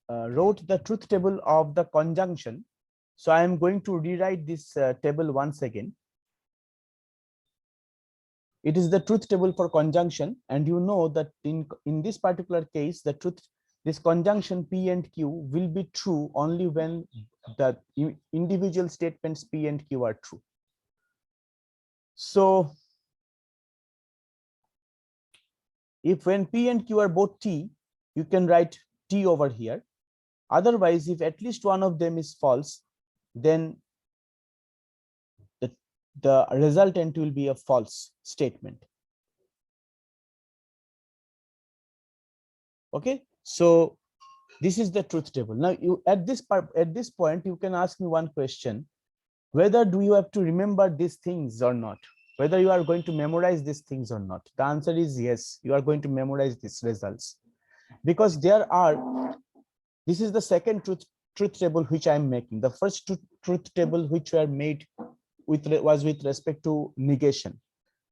wrote the truth table of the conjunction. So I am going to rewrite this table once again. It is the truth table for conjunction, and you know that in this particular case, this conjunction P and Q will be true only when the individual statements P and Q are true. So if when P and Q are both T, you can write T over here. Otherwise, if at least one of them is false, then the resultant will be a false statement. Okay, so this is the truth table. Now, you at this point, you can ask me one question: whether do you have to remember these things or not? Whether you are going to memorize these things or not? The answer is yes. You are going to memorize these results, because this is the second truth table which I am making. The first truth table which were made was with respect to negation.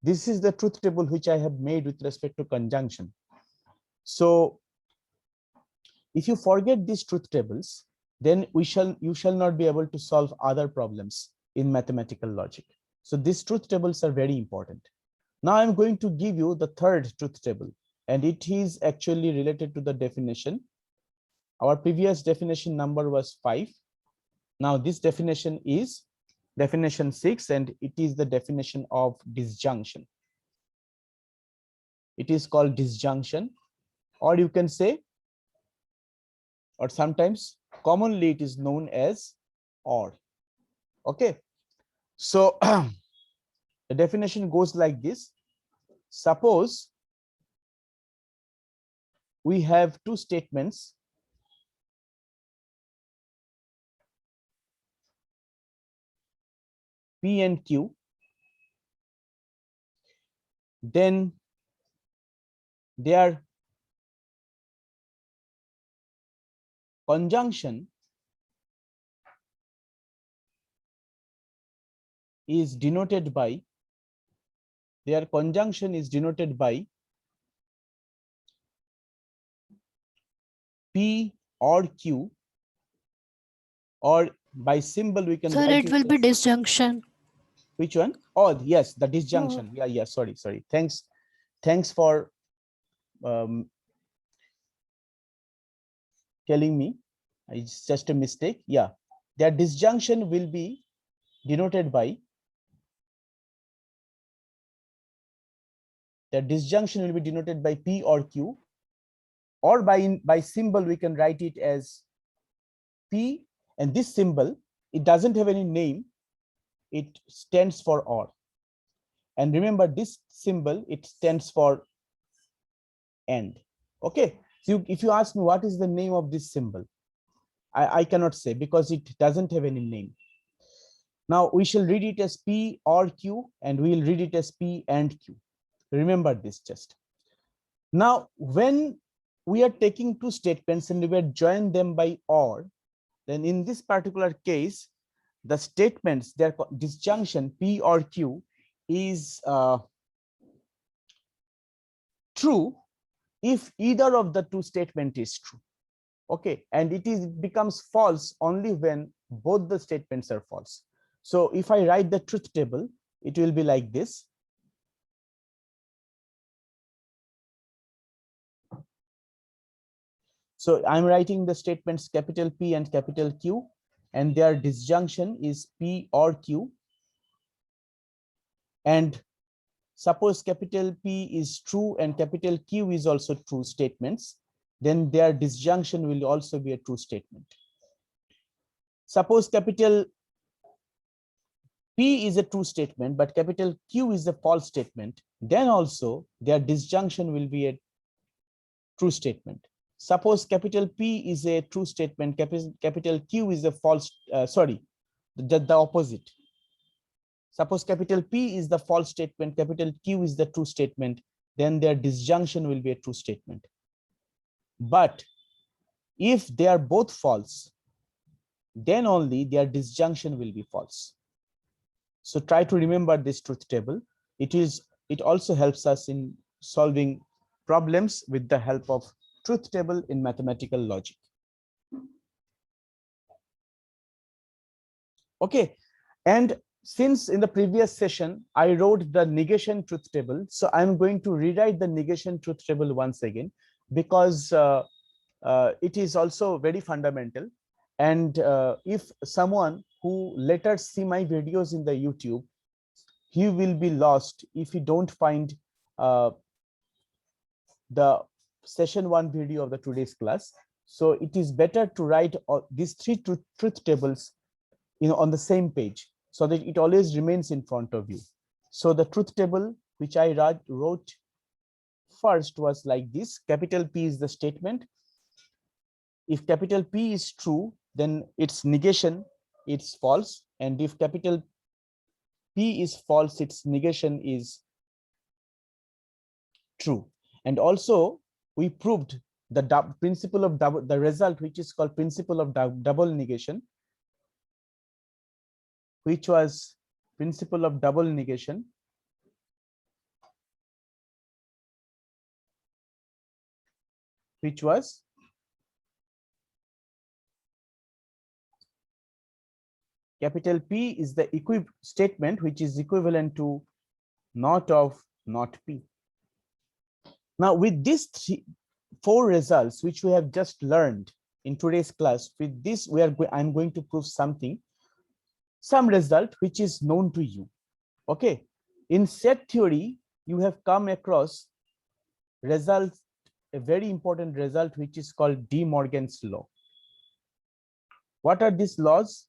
This is the truth table which I have made with respect to conjunction. So if you forget these truth tables, then you shall not be able to solve other problems in mathematical logic. So these truth tables are very important. Now I'm going to give you the third truth table, and it is actually related to the definition. Our previous definition number was 5. Now this definition is definition 6, and it is the definition of disjunction. It is called disjunction, or you can say, or sometimes commonly it is known as OR. Okay, so the definition goes like this. Suppose we have two statements P and Q, then their conjunction is denoted by P or Q, or by symbol we can Sir, write it will be disjunction. Which one? Oh, yes, the disjunction. Yeah, sorry. Thanks for telling me. It's just a mistake. Yeah, their disjunction will be denoted by P or Q, or by symbol we can write it as P, and this symbol, it doesn't have any name. It stands for OR. And remember, this symbol, it stands for AND. Okay, so if you ask me what is the name of this symbol, I cannot say, because it doesn't have any name. Now we shall read it as P or Q, and we will read it as P and Q. Remember this just. Now, when we are taking two statements and we are join them by OR, then in this particular case, the statements, their disjunction P or Q is true if either of the two statement is true. Okay, and it becomes false only when both the statements are false. So if I write the truth table, it will be like this. So I'm writing the statements capital P and capital Q, and their disjunction is P or Q. And suppose capital P is true and capital Q is also true statements, then their disjunction will also be a true statement. Suppose capital P is a true statement, but capital Q is a false statement, then also their disjunction will be a true statement. Suppose capital P is a true statement, capital Q is a false, the opposite. Suppose capital P is the false statement, capital Q is the true statement, then their disjunction will be a true statement. But if they are both false, then only their disjunction will be false. So try to remember this truth table. It also helps us in solving problems with the help of truth table in mathematical logic. Okay, and since in the previous session I wrote the negation truth table, so I'm going to rewrite the negation truth table once again, because it is also very fundamental. And if someone who later see my videos in the YouTube, he will be lost if he don't find the session 1 video of the today's class. So it is better to write these three truth tables, on the same page, so that it always remains in front of you. So the truth table which I wrote first was like this. Capital P is the statement. If capital P is true, then its negation, it's false. And if capital P is false, its negation is true. And also we proved the principle of the result, which is called principle of double negation, which was principle of double negation, which was capital P is the statement which is equivalent to not of not P. Now with these four results which we have just learned in today's class, with this I'm going to prove some result which is known to you. Okay, in set theory you have come across results, a very important result which is called Demorgan's law. What are these laws?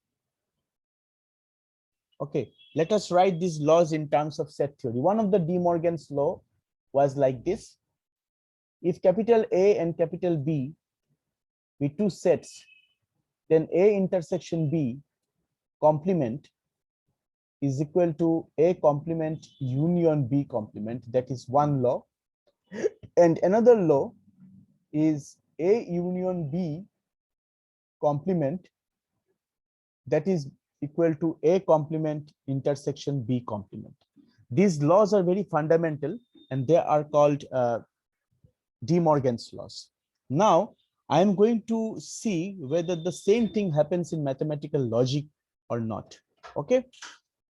Okay, let us write these laws in terms of set theory. One of the Demorgan's law was like this: if capital A and capital B be two sets, then A intersection B complement is equal to A complement union B complement. That is one law. And another law is A union B complement, that is equal to A complement intersection B complement. These laws are very fundamental and they are called De-Morgan's laws. Now I am going to see whether the same thing happens in mathematical logic or not. Okay,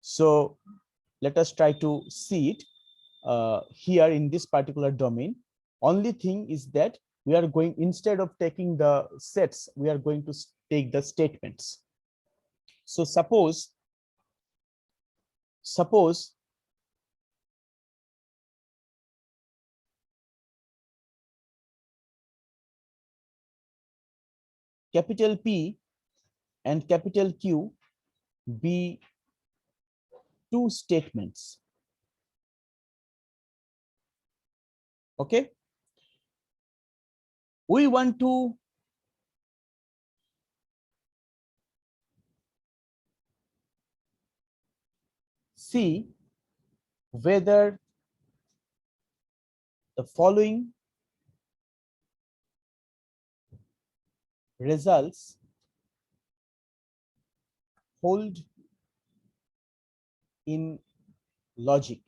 so let us try to see it here in this particular domain. Only thing is that we are going, instead of taking the sets, we are going to take the statements. So suppose capital P and capital Q be two statements. Okay, we want to see whether the following results hold in logic.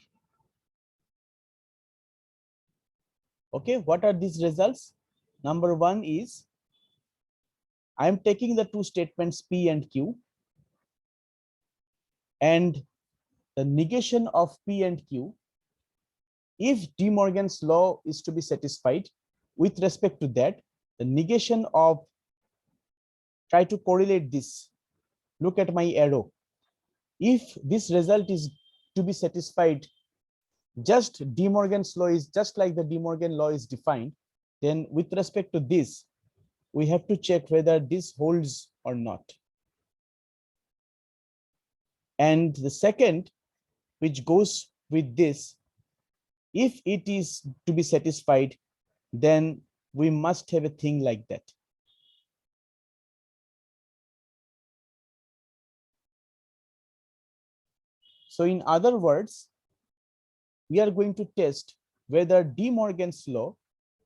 Okay, what are these results? Number one is, I am taking the two statements P and Q, and the negation of P and Q, if De Morgan's law is to be satisfied, with respect to that, the negation of, try to correlate this, look at my arrow. If this result is to be satisfied, just De Morgan's law is just like the De Morgan law is defined, then with respect to this, we have to check whether this holds or not. And the second, which goes with this, if it is to be satisfied, then we must have a thing like that. So in other words, we are going to test whether De Morgan's law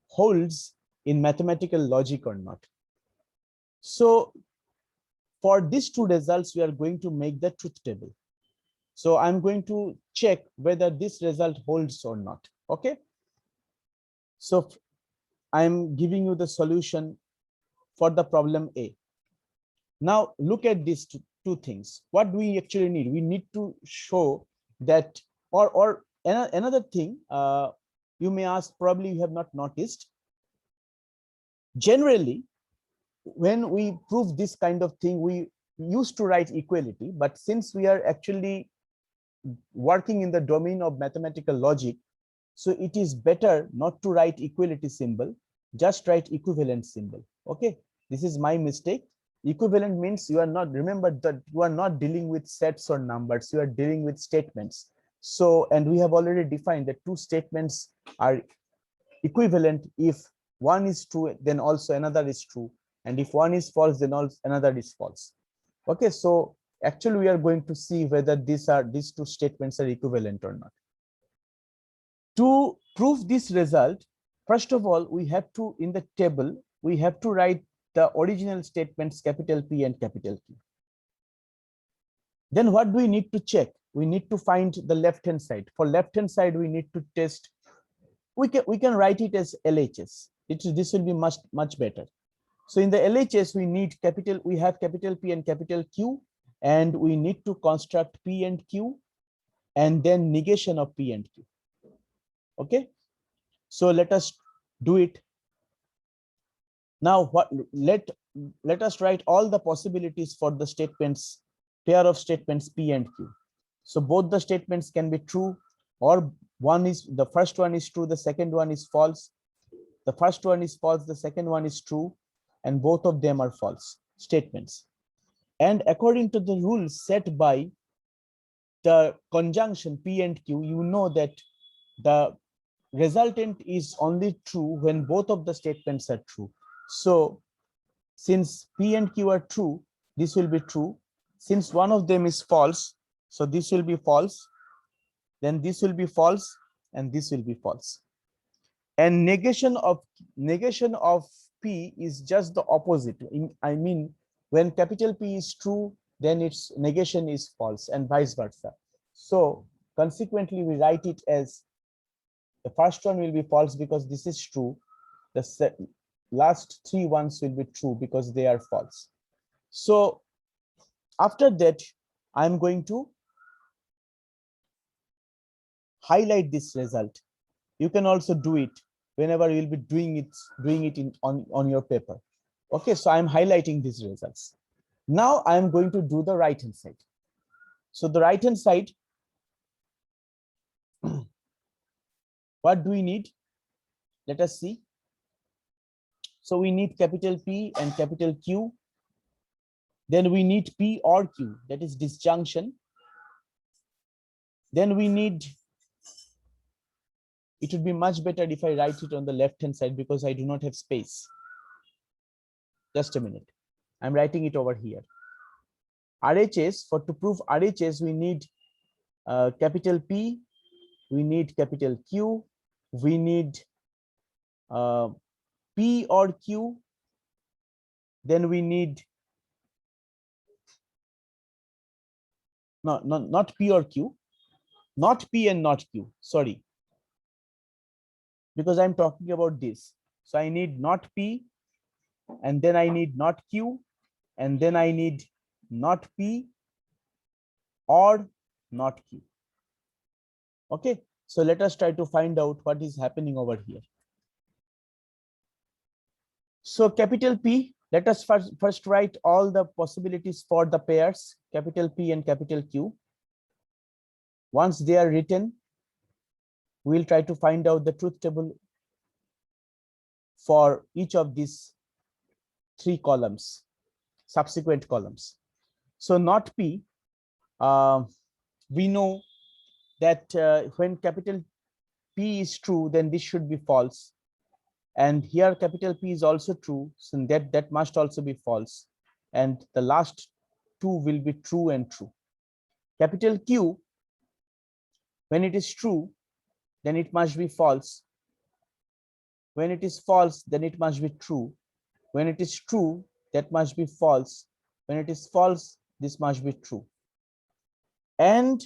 holds in mathematical logic or not. So for these two results, we are going to make the truth table. So I'm going to check whether this result holds or not. Okay. So I'm giving you the solution for the problem A. Now look at these two things. What do we actually need? We need to show that, or another thing, you may ask, probably you have not noticed. Generally, when we prove this kind of thing, we used to write equality, but since we are actually working in the domain of mathematical logic, so it is better not to write equality symbol, just write equivalent symbol. Okay, this is my mistake. Equivalent means you are not, remember that you are not dealing with sets or numbers, you are dealing with statements. So, and we have already defined that two statements are equivalent if one is true, then also another is true, and if one is false, then also another is false. Okay, so actually we are going to see whether these two statements are equivalent or not. To prove this result, first of all, we have to, in the table, we have to write the original statements capital P and capital Q. Then what do we need to check? We need to find the left hand side. For left hand side, we need to test. We can write it as LHS. This will be much better. So in the LHS, we have capital P and capital Q, and we need to construct P and Q, and then negation of P and Q. Okay, so let us do it. Now let us write all the possibilities for the statements, pair of statements P and Q. So both the statements can be true, or the first one is true, the second one is false. The first one is false, the second one is true, and both of them are false statements. And according to the rules set by the conjunction P and Q, you know that the resultant is only true when both of the statements are true. So since P and Q are true, this will be true. Since one of them is false, so this will be false, then this will be false, and this will be false. And negation of P is just the opposite. I mean, when capital P is true, then its negation is false, and vice versa. So consequently, we write it as the first one will be false because this is true. The last three ones will be true because they are false. So after that, I'm going to highlight this result. You can also do it whenever you'll be doing it on your paper. Okay, so I'm highlighting these results. Now I'm going to do the right hand side. So the right hand side, what do we need? Let us see. So we need capital P and capital Q. Then we need P or Q, that is disjunction. Then we need, it would be much better if I write it on the left hand side because I do not have space. Just a minute. I'm writing it over here. RHS, to prove RHS, we need capital P, we need capital Q, we need P or Q, then we need, not P or Q, not P and not Q, sorry, because I'm talking about this. So I need not P, and then I need not Q, and then I need not P or not Q. Okay, so let us try to find out what is happening over here. So capital P, let us first write all the possibilities for the pairs, capital P and capital Q. Once they are written, we'll try to find out the truth table for each of these three columns, subsequent columns. So not P, we know that when capital P is true, then this should be false. And here capital P is also true, so that must also be false. And the last two will be true and true. Capital Q, when it is true, then it must be false. When it is false, then it must be true. When it is true, that must be false. When it is false, this must be true. And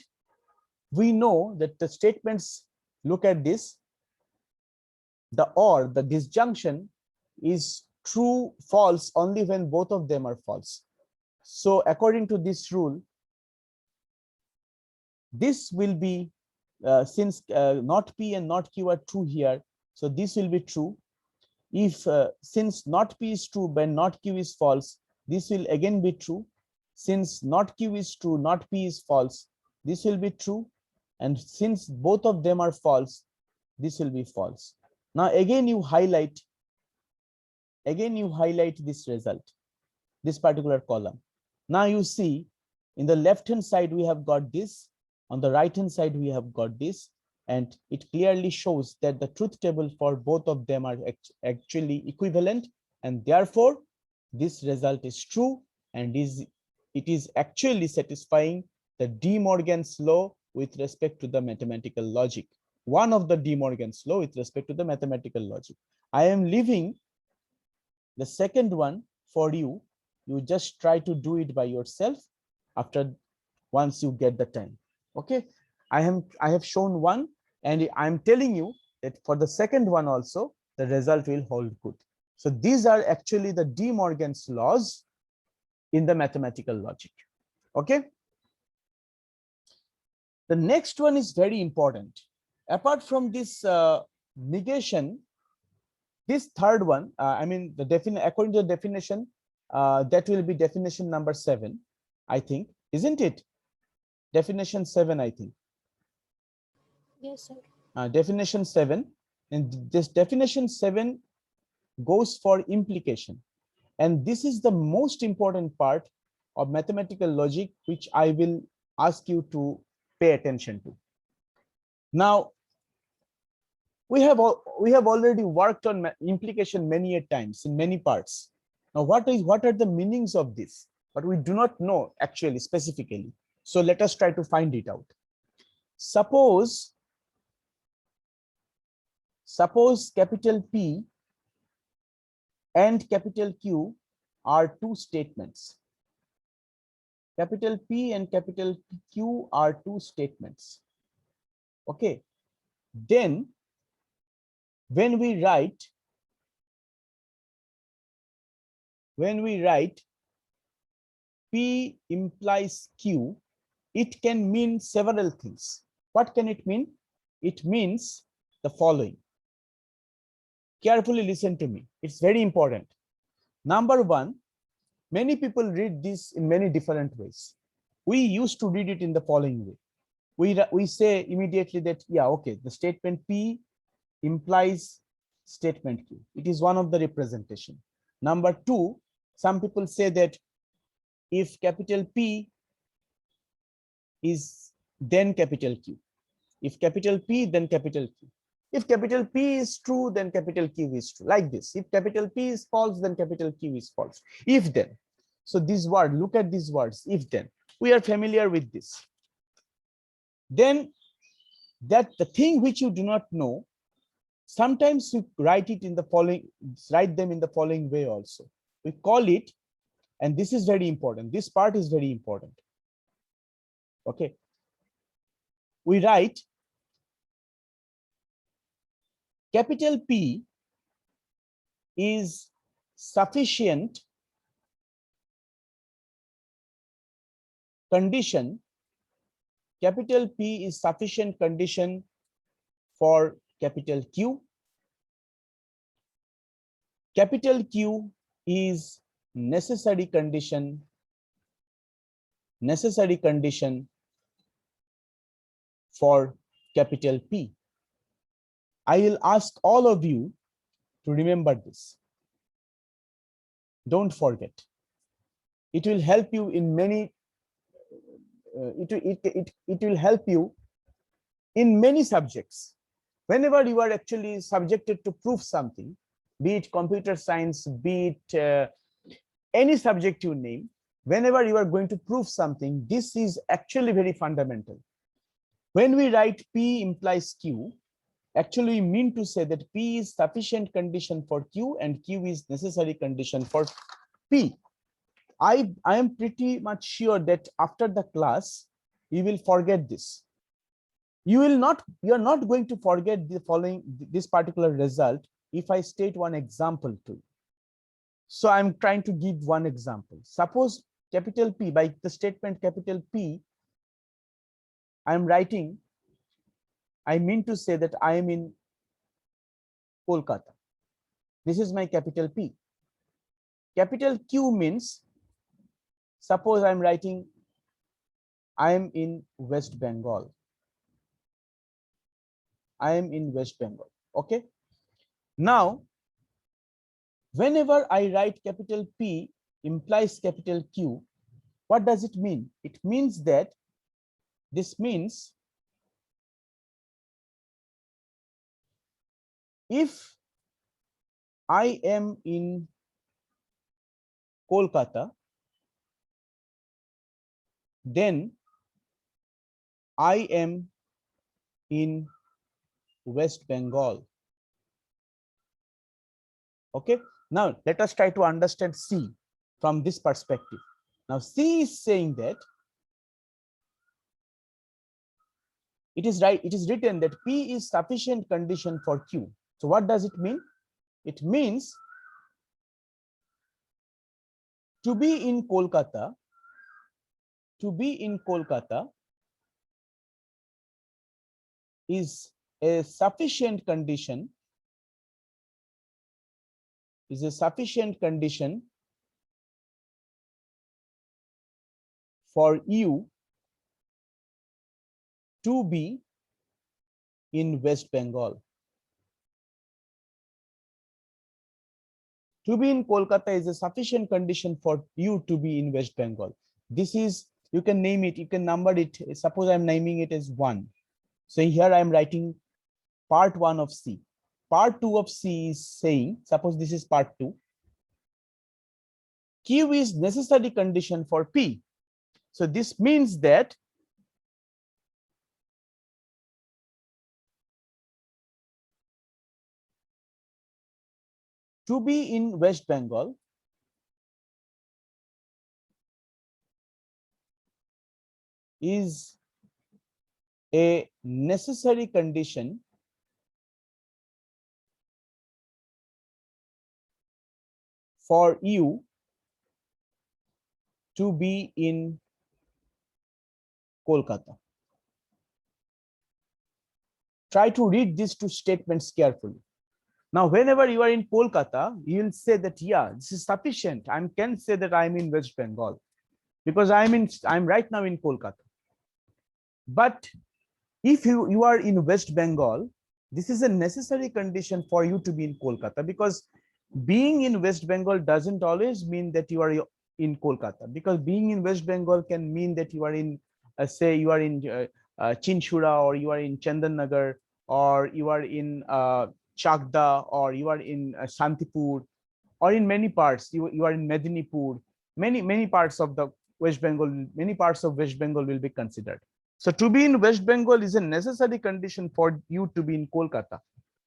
we know that the statements, look at this, the disjunction is true, false only when both of them are false. So according to this rule, this will be, since not P and not Q are true here, so this will be true. If since not P is true but not Q is false, this will again be true. Since not Q is true, not P is false, this will be true. And since both of them are false, this will be false. Now again you highlight this result, this particular column. Now you see in the left hand side we have got this, on the right hand side we have got this, and it clearly shows that the truth table for both of them are actually equivalent, and therefore this result is true, and it is actually satisfying the Demorgan's law with respect to the mathematical logic, one of the Demorgan's law with respect to the mathematical logic. I am leaving the second one for you. You just try to do it by yourself after, once you get the time. Okay, I have shown one, and I'm telling you that for the second one also the result will hold good. So these are actually the Demorgan's laws in the mathematical logic. Okay, the next one is very important. Apart from this negation, this third one, I mean according to the definition, that will be definition number 7, I think, isn't it? Definition 7, I think. Yes, sir. Definition 7, and this definition 7 goes for implication, and this is the most important part of mathematical logic, which I will ask you to pay attention to. Now we have already worked on implication many a times in many parts. Now what are the meanings of this? But we do not know actually specifically. So let us try to find it out. Suppose capital P and capital Q are two statements. Capital P and capital Q are two statements. Okay. Then when we write P implies Q, it can mean several things. What can it mean? It means the following. Carefully listen to me. It's very important. Number one, many people read this in many different ways. We used to read it in the following way. We say immediately that, yeah, okay, the statement P implies statement Q. It is one of the representation. Number two, some people say that if capital P is then capital Q. If capital P, then capital Q. If capital P is true, then capital Q is true. Like this. If capital P is false, then capital Q is false. If then. So this word, look at these words, if then. We are familiar with this. Then that the thing which you do not know, sometimes we write them in the following way also. We call it, and this is very important. This part is very important. Okay. We write capital P is sufficient condition. Capital P is sufficient condition for capital Q. Capital Q is necessary condition for capital P. I will ask all of you to remember this. Don't forget. It will help you in many. It will help you in many subjects. Whenever you are actually subjected to prove something, be it computer science, be it any subject you name, whenever you are going to prove something, this is actually very fundamental. When we write P implies Q, actually we mean to say that P is sufficient condition for Q and Q is necessary condition for P. I am pretty much sure that after the class, you will forget this. You are not going to forget the following, this particular result if I state one example to you. So I'm trying to give one example. Suppose capital P, by the statement capital P, I'm writing, I mean to say that I am in Kolkata. This is my capital P. Capital Q means, suppose I'm writing, I am in West Bengal. I am in West Bengal. Okay. Now, whenever I write capital P implies capital Q, what does it mean? It means that this means if I am in Kolkata, then I am in West Bengal. Okay. Now let us try to understand C from this perspective. Now C is saying that it is right, it is written that P is sufficient condition for Q. So what does it mean? It means to be in Kolkata, is a sufficient condition, for you to be in West Bengal. To be in Kolkata is a sufficient condition for you to be in West Bengal. This is, you can name it, you can number it. Suppose I'm naming it as 1. So here I'm writing part 1 of C. Part 2 of C is saying, suppose this is part 2. Q is necessary condition for P. So this means that to be in West Bengal is a necessary condition for you to be in Kolkata. Try to read these two statements carefully. Now, whenever you are in Kolkata, you will say that, yeah, this is sufficient. I can say that I'm in West Bengal because I'm right now in Kolkata. But if you are in West Bengal, this is a necessary condition for you to be in Kolkata, because being in West Bengal doesn't always mean that you are in Kolkata, because being in West Bengal can mean that you are in, say you are in Chinchura, or you are in Chandannagar, or you are in Chakda, or you are in Shantipur, or in many parts, you are in Medinipur. Many parts of the West Bengal, many parts of West Bengal will be considered. So to be in West Bengal is a necessary condition for you to be in Kolkata.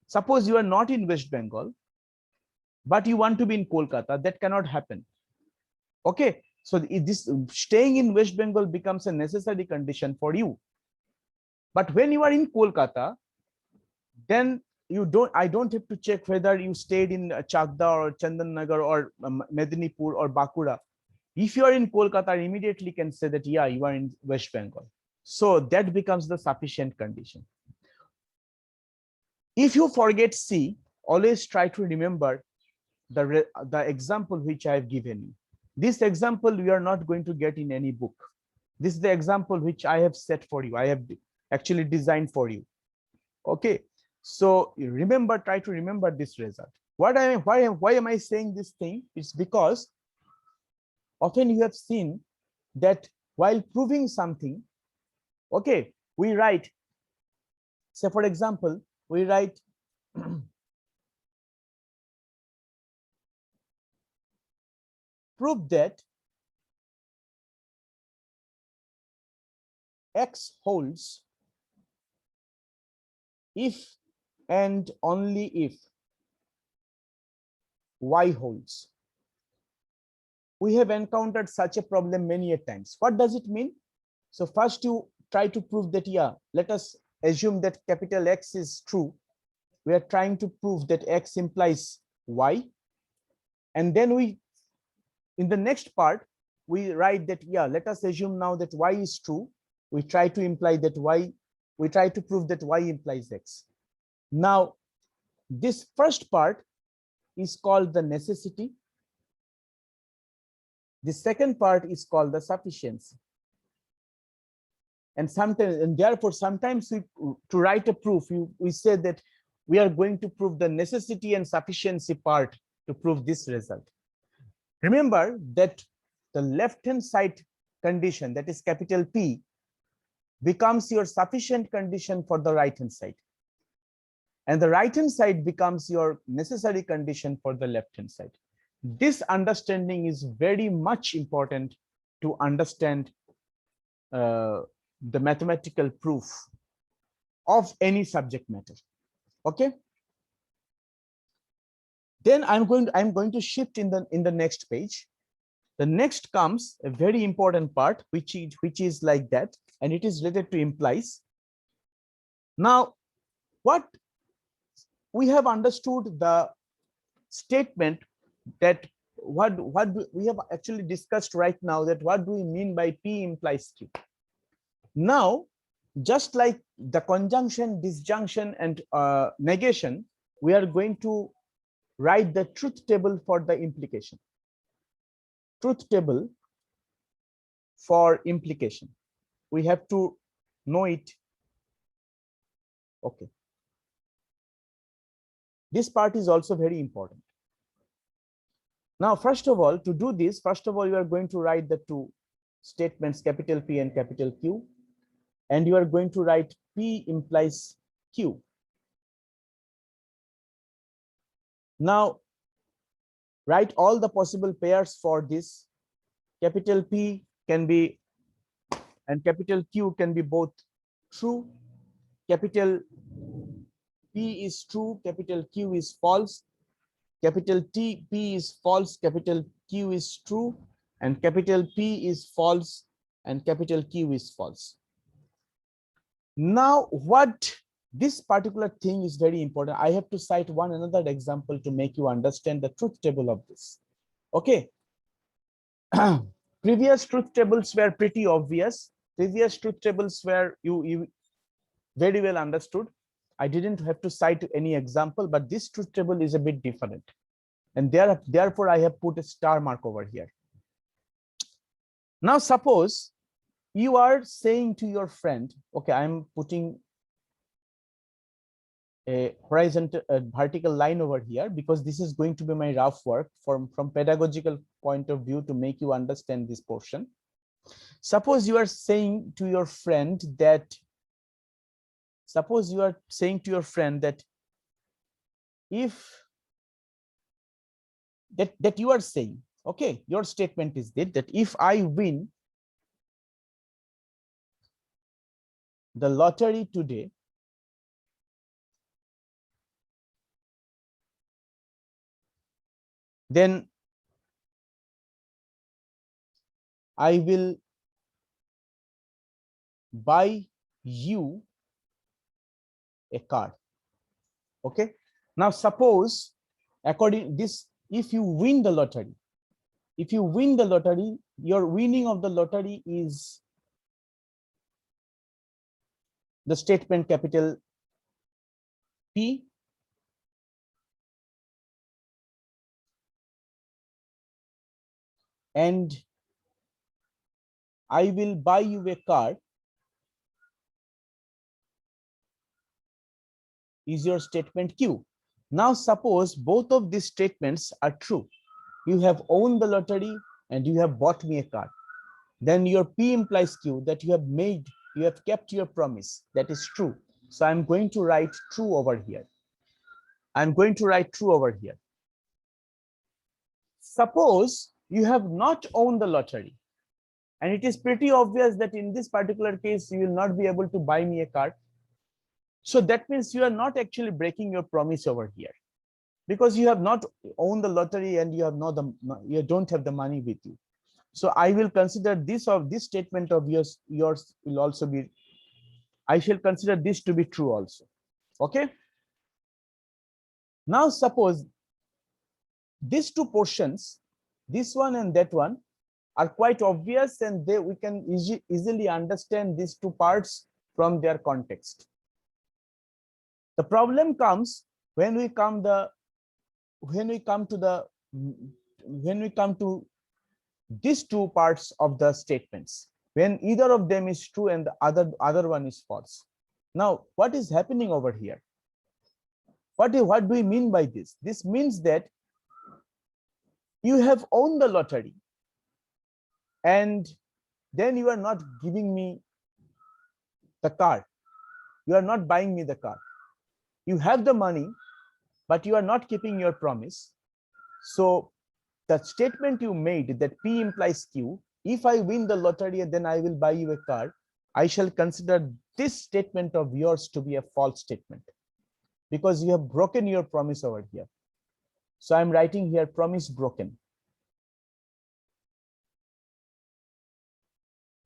Suppose you are not in West Bengal, but you want to be in Kolkata, that cannot happen. Okay, so this staying in West Bengal becomes a necessary condition for you. But when you are in Kolkata, then I don't have to check whether you stayed in Chakda or Chandannagar or Medinipur or Bakura. If you are in Kolkata, I immediately can say that, yeah, you are in West Bengal. So that becomes the sufficient condition. If you forget C, always try to remember the example which I have given you. This example we are not going to get in any book. This is the example which I have set for you. I have actually designed for you. Okay, so remember, try to remember this result. Why am I saying this thing? It's because often you have seen that while proving something, okay, we write, say for example, we write prove that X holds if and only if Y holds. We have encountered such a problem many a times. What does it mean? So first you try to prove that, yeah, let us assume that capital X is true, we are trying to prove that X implies Y. And then we, in the next part, we write that, yeah, let us assume now that Y is true. We try to imply that Y, we try to prove that Y implies X. Now, this first part is called the necessity. The second part is called the sufficiency. And sometimes, and therefore, sometimes we, to write a proof, we say that we are going to prove the necessity and sufficiency part to prove this result. Remember that the left-hand side condition, that is capital P, becomes your sufficient condition for the right-hand side. And the right-hand side becomes your necessary condition for the left-hand side. This understanding is very much important to understand the mathematical proof of any subject matter. Okay. Then I'm going to shift in the next page. The next comes a very important part, which is like that, and it is related to implies. Now, what we have understood the statement that what we have actually discussed right now, that what do we mean by P implies Q. Now, just like the conjunction, disjunction, and negation, we are going to write the truth table for the implication. Truth table for implication. We have to know it. Okay. This part is also very important. Now, first of all, to do this, first of all, you are going to write the two statements, capital P and capital Q, and you are going to write P implies Q. Now, write all the possible pairs for this. Capital P can be and capital Q can be both true. Capital P is true, capital Q is false. Capital P is false, capital Q is true, and capital P is false, and capital Q is false. Now, what this particular thing is very important. I have to cite one another example to make you understand the truth table of this. Okay. Previous truth tables were pretty obvious. Previous truth tables were you very well understood. I didn't have to cite any example, but this truth table is a bit different. And therefore, I have put a star mark over here. Now, suppose you are saying to your friend, okay, I'm putting a horizontal, vertical line over here, because this is going to be my rough work from pedagogical point of view to make you understand this portion. Suppose you are saying to your friend that, if that you are saying, okay, your statement is that if I win the lottery today, then I will buy you a car. Okay. Now, suppose according this, if you win the lottery, your winning of the lottery is the statement capital P, and I will buy you a car is your statement Q. Now, suppose both of these statements are true. You have won the lottery and you have bought me a car. Then your P implies Q, that you have kept your promise. That is true. So I'm going to write true over here. Suppose you have not won the lottery, and it is pretty obvious that in this particular case, you will not be able to buy me a car. So that means you are not actually breaking your promise over here, because you have not won the lottery and you don't have the money with you. So I will consider this statement of yours will also be I shall consider this to be true also. Okay. Now suppose these two portions, this one and that one, are quite obvious, and we can easily understand these two parts from their context. The problem comes when we come to these two parts of the statements, when either of them is true and the other one is false. Now, what is happening over here? What do we mean by this? This means that you have won the lottery, and then you are not giving me the car. You are not buying me the car. You have the money, but you are not keeping your promise. So the statement you made that P implies Q, if I win the lottery, then I will buy you a car, I shall consider this statement of yours to be a false statement, because you have broken your promise over here. So I'm writing here promise broken.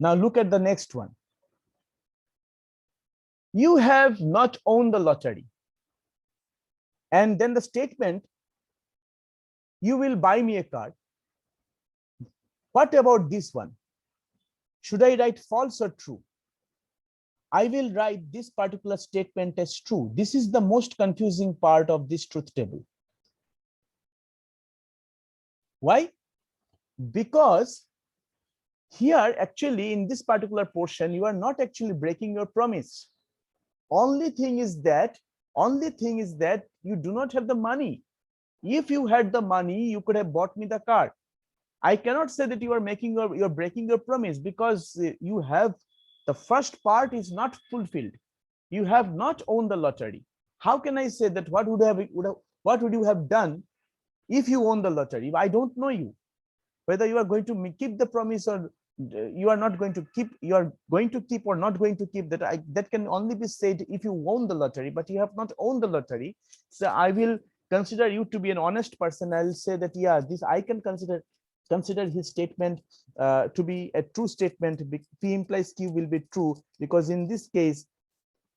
Now look at the next one. You have not won the lottery. And then the statement, you will buy me a car. What about this one? Should I write false or true? I will write this particular statement as true. This is the most confusing part of this truth table. Why? Because here, actually, in this particular portion, you are not actually breaking your promise. Only thing is that you do not have the money. If you had the money, you could have bought me the car. I cannot say that you are you're breaking your promise, because you have, the first part is not fulfilled. You have not won the lottery. How can I say that? What would you have done if you won the lottery? I don't know you, whether you are going to keep the promise or you are not going to keep. You are going to keep or not going to keep. That can only be said if you won the lottery, but you have not won the lottery. So I will consider you to be an honest person. I'll say that, yeah, this I can consider his statement to be a true statement. P implies Q will be true, because in this case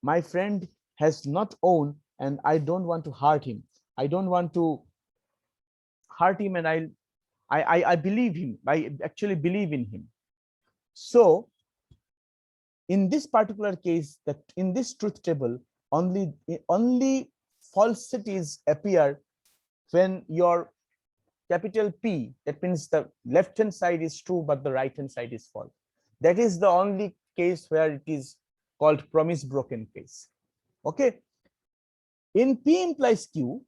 my friend has not owned, and I don't want to hurt him. I don't want to hurt him, and I believe him. I actually believe in him. So in this particular case, that in this truth table, only falsities appear when your capital P, that means the left hand side is true but the right hand side is false. That is the only case where it is called promise broken case. Okay. In P implies Q,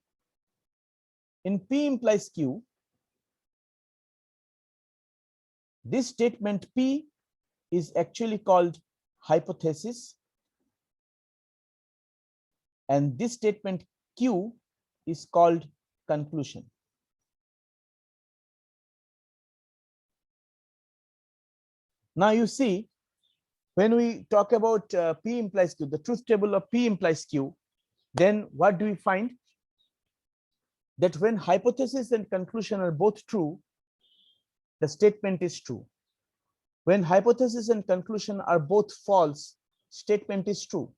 this statement P is actually called hypothesis, and this statement Q is called conclusion. Now you see, when we talk about P implies Q, the truth table of P implies Q, then what do we find? That when hypothesis and conclusion are both true, the statement is true. When hypothesis and conclusion are both false, statement is true.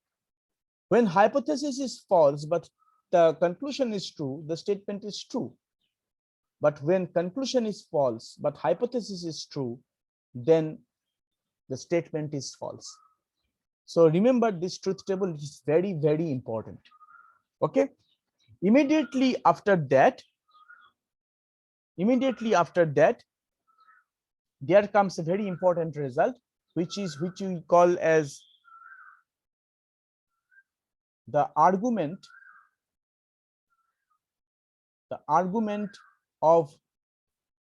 When hypothesis is false but the conclusion is true, the statement is true. But when conclusion is false but hypothesis is true, then the statement is false. So remember, this truth table is very, very important. Okay. Immediately after that, there comes a very important result, which we call as the argument of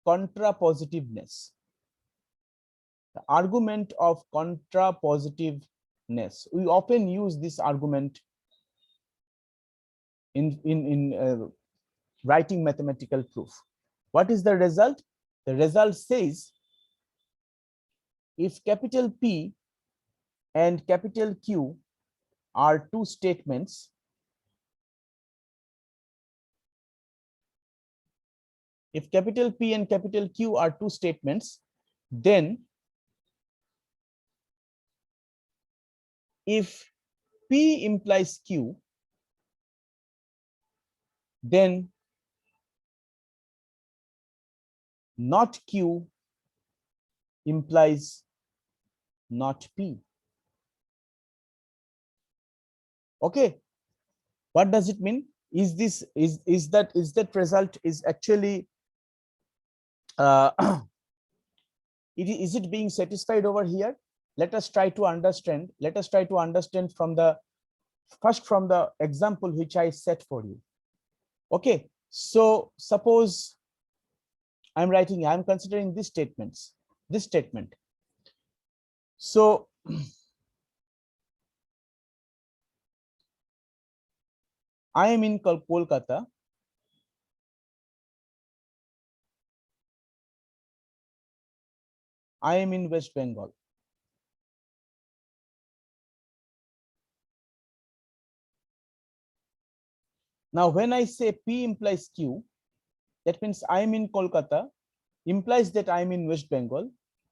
contrapositiveness. The argument of contrapositiveness. We often use this argument in writing mathematical proof. What is the result? The result says, if capital P and capital Q are two statements, if capital P and capital Q are two statements, then if P implies Q, then not Q implies not P. Okay, what does it mean? Is that result is actually is it being satisfied over here? Let us try to understand. Let us try to understand from the example which I set for you. Okay, so suppose I'm considering this statement. So I am in Kolkata. I am in West Bengal. Now, when I say P implies Q, that means I am in Kolkata, implies that I am in West Bengal.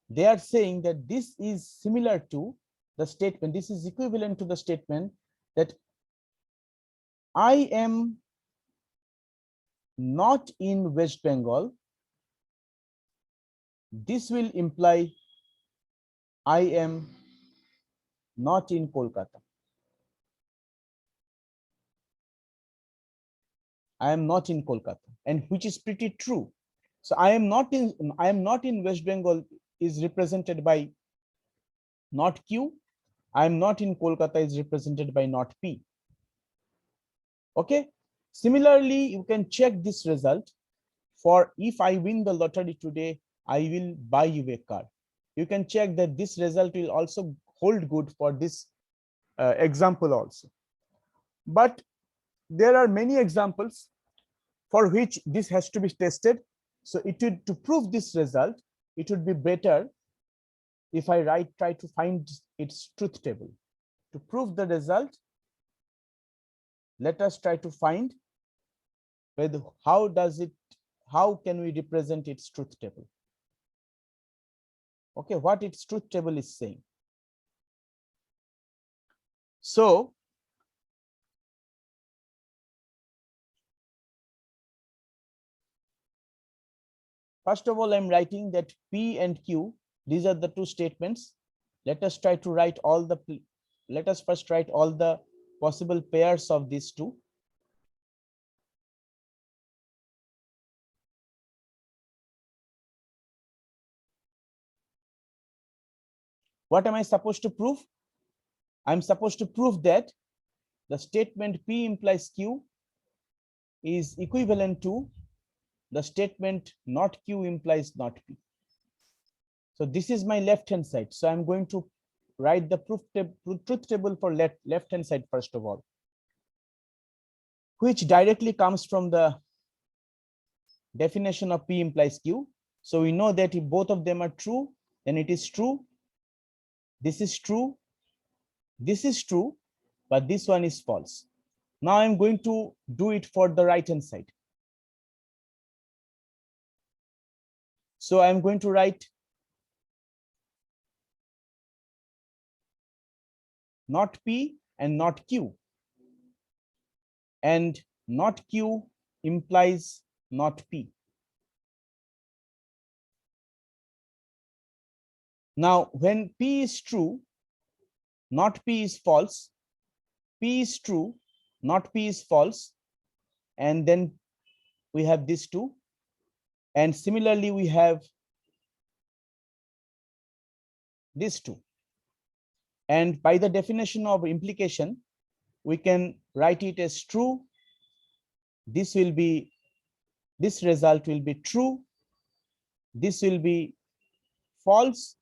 They are saying that this is similar to the statement, this is equivalent to the statement that I am not in West Bengal. This will imply I am not in Kolkata. I am not in Kolkata, and which is pretty true. So I am not in West Bengal is represented by not Q. I am not in Kolkata is represented by not P. Okay. Similarly, you can check this result for if I win the lottery today, I will buy you a car. You can check that this result will also hold good for this example also. But there are many examples for which this has to be tested. So to prove this result, it would be better if I try to find its truth table. To prove the result, let us try to find how can we represent its truth table. Okay, what its truth table is saying. So first of all, I'm writing that P and Q, these are the two statements. Let us first write all the possible pairs of these two. What am I supposed to prove? I'm supposed to prove that the statement P implies Q is equivalent to the statement not Q implies not P. So this is my left hand side. So I'm going to write the truth table for left hand side first of all, which directly comes from the definition of P implies Q. So we know that if both of them are true, then it is true. This is true. This is true, but this one is false. Now I'm going to do it for the right hand side. So I'm going to write not P and not Q. And not Q implies not P. Now, when P is true, not P is false. P is true, not P is false. And then we have these two. And similarly, we have these two. And by the definition of implication, we can write it as true. This result will be true. This will be false.